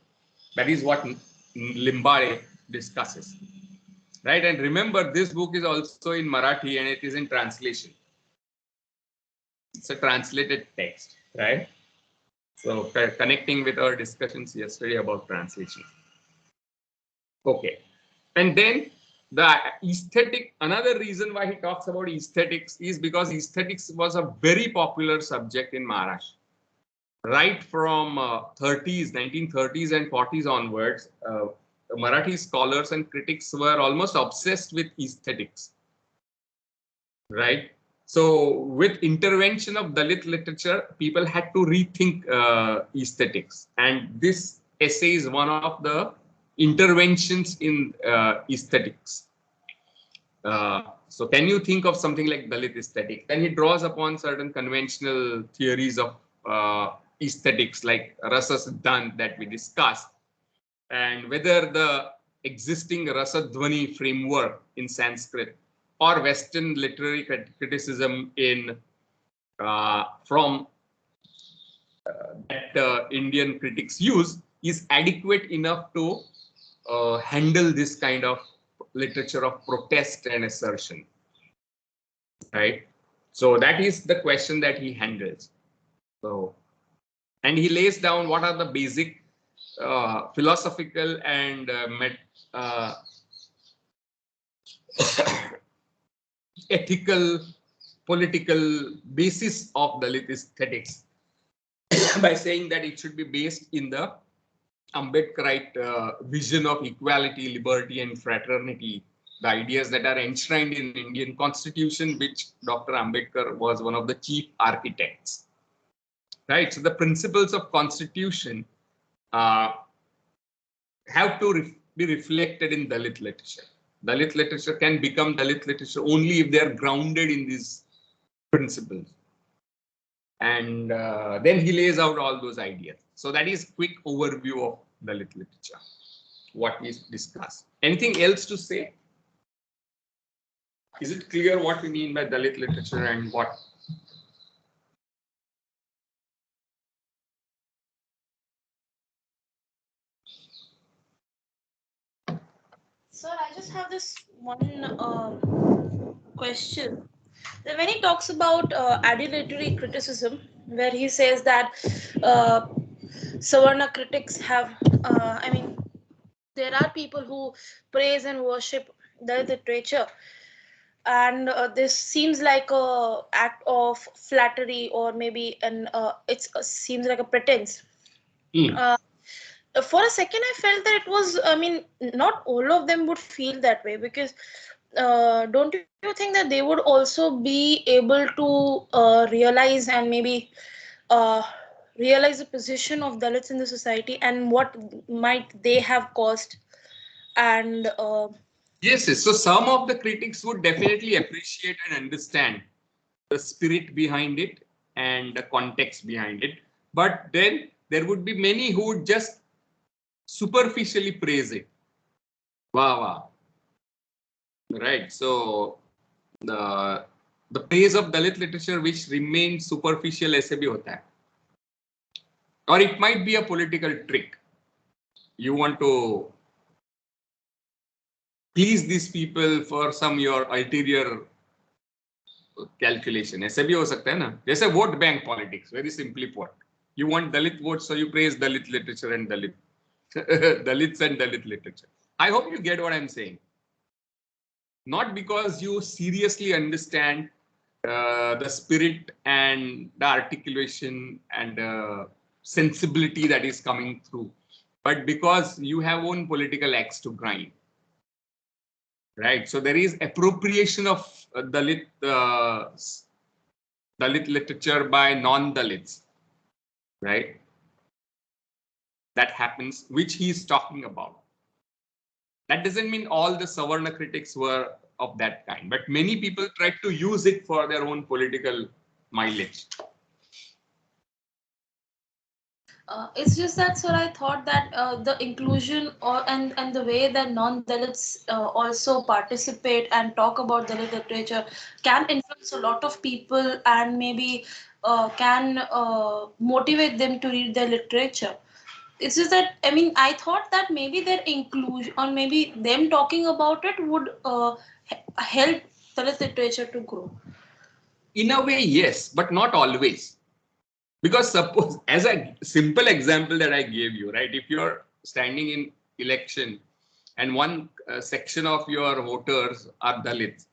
That is what Limbaye discusses. Right, and remember, this book is also in Marathi and it is in translation. It's a translated text, right? So connecting with our discussions yesterday about translation. Okay, and then the aesthetic, another reason why he talks about aesthetics is because aesthetics was a very popular subject in Maharashtra. Right from 1930s and 40s onwards, Marathi scholars and critics were almost obsessed with aesthetics. Right. So with intervention of Dalit literature, people had to rethink aesthetics. And this essay is one of the interventions in aesthetics. So can you think of something like Dalit aesthetic? Then he draws upon certain conventional theories of aesthetics like Rasa Siddhant that we discussed, and whether the existing Rasa Dhvani framework in Sanskrit or Western literary criticism in from that Indian critics use is adequate enough to handle this kind of literature of protest and assertion, right? So that is the question that he handles. So, and he lays down what are the basic philosophical and ethical, political basis of Dalit aesthetics by saying that it should be based in the Ambedkarite vision of equality, liberty, and fraternity, the ideas that are enshrined in Indian Constitution, which Dr. Ambedkar was one of the chief architects. Right. So the principles of Constitution have to be reflected in Dalit literature. Dalit literature can become Dalit literature only if they are grounded in these principles. And then he lays out all those ideas. So that is quick overview of Dalit literature, what we discussed. Anything else to say? Is it clear what we mean by Dalit literature and what? Sir, I just have this one question. When he talks about adulatory criticism, where he says that Savarna critics have, there are people who praise and worship the literature, and this seems like a act of flattery, or maybe an it seems like a pretense. Hmm. uh, for a second I felt that it was, I mean, not all of them would feel that way, because don't you think that they would also be able to realize and maybe uh, realize the position of Dalits in the society and what might they have caused, and Yes, yes. So some of the critics would definitely appreciate and understand the spirit behind it and the context behind it. But then there would be many who would just superficially praise it. Wow, wow. Right. So the the praise of Dalit literature which remains superficial ऐसे भी होता है. Or it might be a political trick. You want to please these people for some your ulterior calculation. ऐसे भी हो सकता है ना. जैसे vote bank politics. Very simply put. You want Dalit votes, so you praise Dalit literature and Dalit Dalits and Dalit literature. I hope you get what I'm saying. Not because you seriously understand the spirit and the articulation and sensibility that is coming through, but because you have own political axe to grind, right? So there is appropriation of Dalit literature by non-Dalits, right? That happens, which he is talking about. That doesn't mean all the Savarna critics were of that kind, but many people tried to use it for their own political mileage. It's just that, sir, I thought that the inclusion or and the way that non-Dalits also participate and talk about Dalit literature can influence a lot of people, and maybe can motivate them to read their literature. It's just that, I mean, I thought that maybe their inclusion or maybe them talking about it would help Dalit literature to grow. In a way, yes, but not always. Because suppose, as a simple example that I gave you, right? If you're standing in election and one section of your voters are Dalits,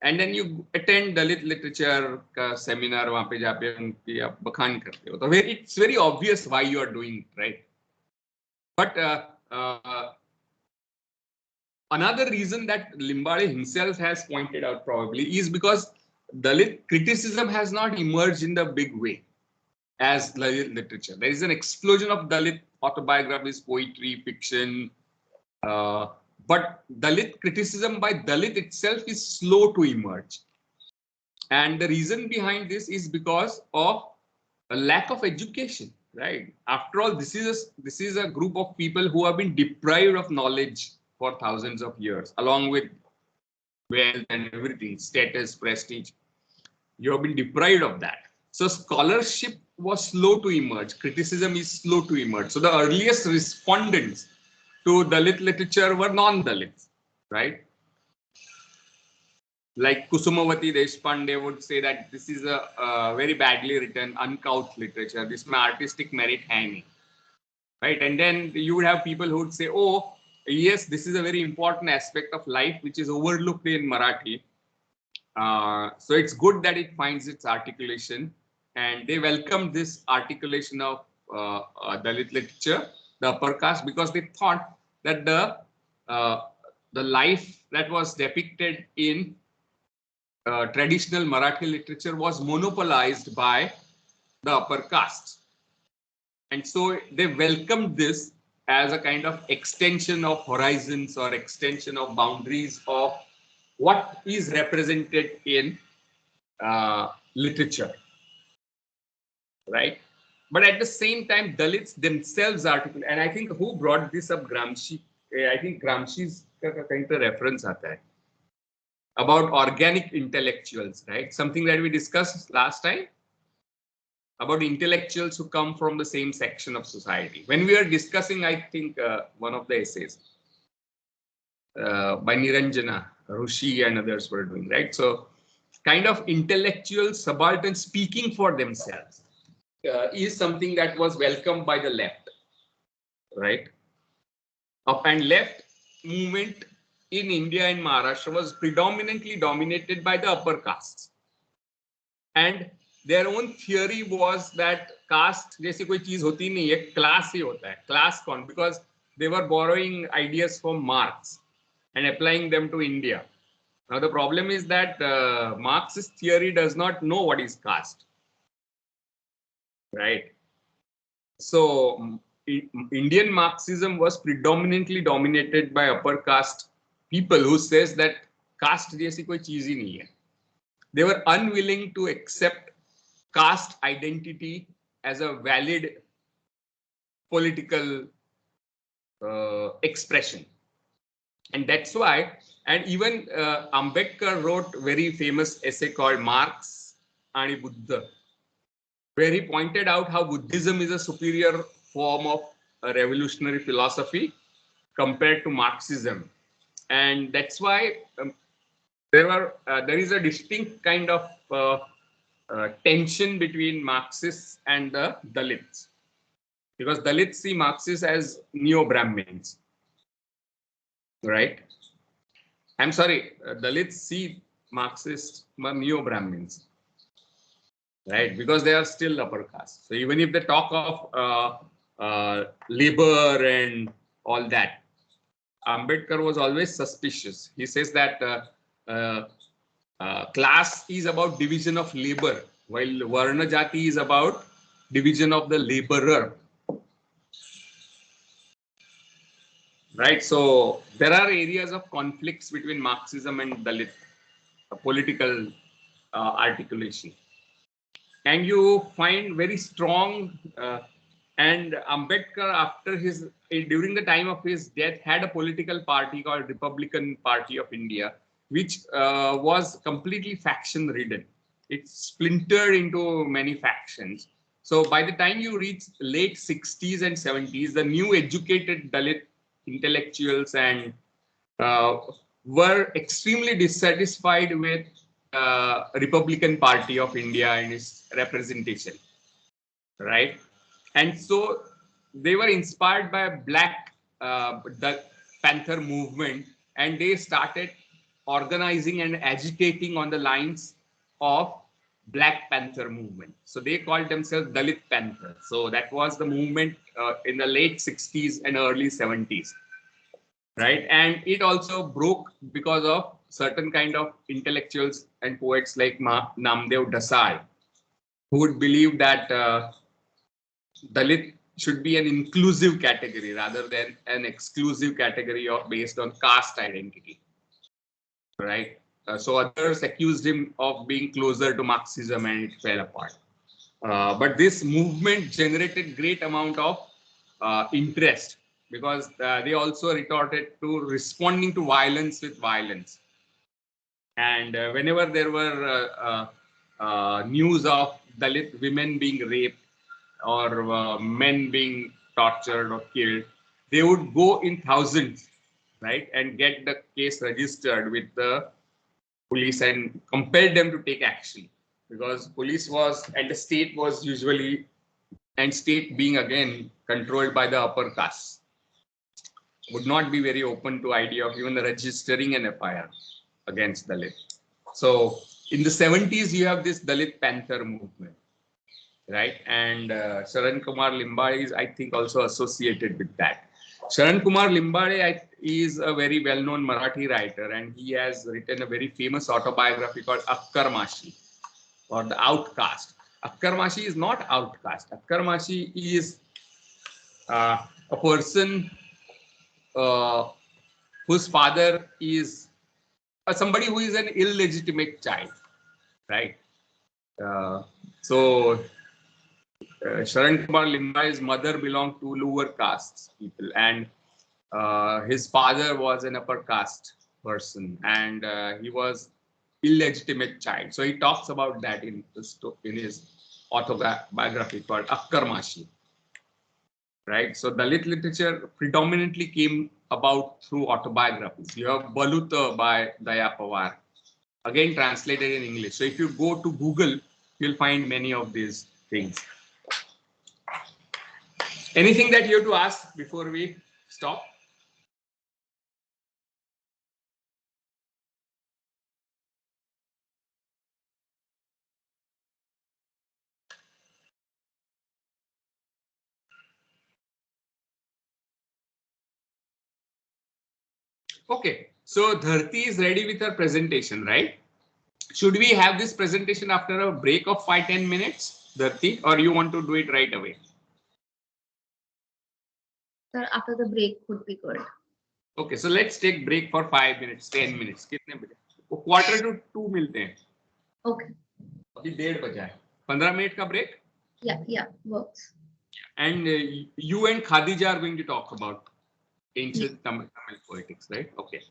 and then you attend Dalit literature का seminar वहाँ पे जाके उनकी आप बखान करते हो, तो it's very obvious why you are doing it, right? But another reason that Limbade himself has pointed out probably is because Dalit criticism has not emerged in the big way as Dalit literature. There is an explosion of Dalit autobiographies, poetry, fiction, but Dalit criticism by Dalit itself is slow to emerge. And the reason behind this is because of a lack of education, right? After all, this is a group of people who have been deprived of knowledge for thousands of years, along with wealth and everything, status, prestige. You have been deprived of that. So scholarship was slow to emerge. Criticism is slow to emerge. So the earliest respondents to Dalit literature were non-Dalits, right? Like Kusumavati Deshpande would say that this is a very badly written, uncouth literature. This my artistic merit hanging, right? And then you would have people who would say, oh, yes, this is a very important aspect of life which is overlooked in Marathi. So it's good that it finds its articulation, and they welcomed this articulation of Dalit literature, the upper caste, because they thought that the life that was depicted in traditional Marathi literature was monopolized by the upper caste. And so they welcomed this as a kind of extension of horizons or extension of boundaries of what is represented in literature, right? But at the same time, Dalits themselves articulate, and I think who brought this up, Gramsci. I think Gramsci's kind of reference आता है about organic intellectuals, right? Something that we discussed last time about intellectuals who come from the same section of society. When we are discussing, I think one of the essays by Niranjana, Rushi and others were doing, right? So kind of intellectual subalterns speaking for themselves is something that was welcomed by the left, right? Up and left movement in India and Maharashtra was predominantly dominated by the upper castes. And their own theory was that caste जैसी कोई चीज होती नहीं है, class ही होता है, class कौन, because they were borrowing ideas from Marx and applying them to India. Now the problem is that Marxist theory does not know what is caste, right? So Indian Marxism was predominantly dominated by upper caste people who says that caste जैसी कोई चीज ही नहीं है. They were unwilling to accept caste identity as a valid political expression. And that's why, and even Ambedkar wrote a very famous essay called Marx and Buddha, where he pointed out how Buddhism is a superior form of a revolutionary philosophy compared to Marxism. And that's why there is a distinct kind of tension between Marxists and the Dalits, because Dalits see Marxists as neo-Brahmins, right? I'm sorry, Dalits see Marxists as neo-Brahmins, right? Because they are still upper caste. So even if they talk of labor and all that, Ambedkar was always suspicious. He says that class is about division of labor, while Varna Jati is about division of the laborer. Right. So there are areas of conflicts between Marxism and Dalit political articulation. And you find very strong and Ambedkar during the time of his death had a political party called Republican Party of India, which was completely faction ridden. It splintered into many factions. So by the time you reach late 60s and 70s, the new educated Dalit intellectuals and were extremely dissatisfied with Republican Party of India and its representation, right? And so they were inspired by Black the Panther movement, and they started organizing and agitating on the lines of Black Panther movement. So they called themselves Dalit Panther. So that was the movement in the late 60s and early 70s, right? And it also broke because of certain kind of intellectuals and poets like Namdev Dasai, who would believe that Dalit should be an inclusive category rather than an exclusive category based on caste identity, right? So others accused him of being closer to Marxism, and it fell apart. But this movement generated great amount of interest, because they also retorted to responding to violence with violence. And whenever there were news of Dalit women being raped or men being tortured or killed, they would go in thousands, right, and get the case registered with the police and compel them to take action, because police was and the state was usually, and state being again controlled by the upper caste, would not be very open to idea of even registering an FIR against Dalit. So in the 70s, you have this Dalit Panther movement, right? And Sharan Kumar Limbadi is, I think, also associated with that. Sharan Kumar Limbadi is a very well-known Marathi writer, and he has written a very famous autobiography called Akkar Mashi, or The Outcast. Akkar Mashi is not outcast. Akkar Mashi is a person whose father is somebody who is an illegitimate child, right? So Sharan Kumar Limbai's mother belonged to lower caste people, and his father was an upper caste person, and he was illegitimate child. So he talks about that in his autobiography called Akkar Mashi, right? So Dalit literature predominantly came about through autobiographies. You have Baluta by Daya Pawar, again translated in English. So if you go to Google, you'll find many of these things. Anything that you have to ask before we stop? Okay, so Dharti is ready with her presentation, right? Should we have this presentation after a break of 5-10 minutes, Dharti, or you want to do it right away? Sir, after the break would be good. Okay, so let's take break for 5 minutes, 10 minutes. कितने बजे? वो quarter to 2 मिलते हैं. Okay. अभी 1:30 बजा है. 15 minute का break. Yeah, works. And you and Khadija are going to talk about ancient Tamil poetics, right? Okay.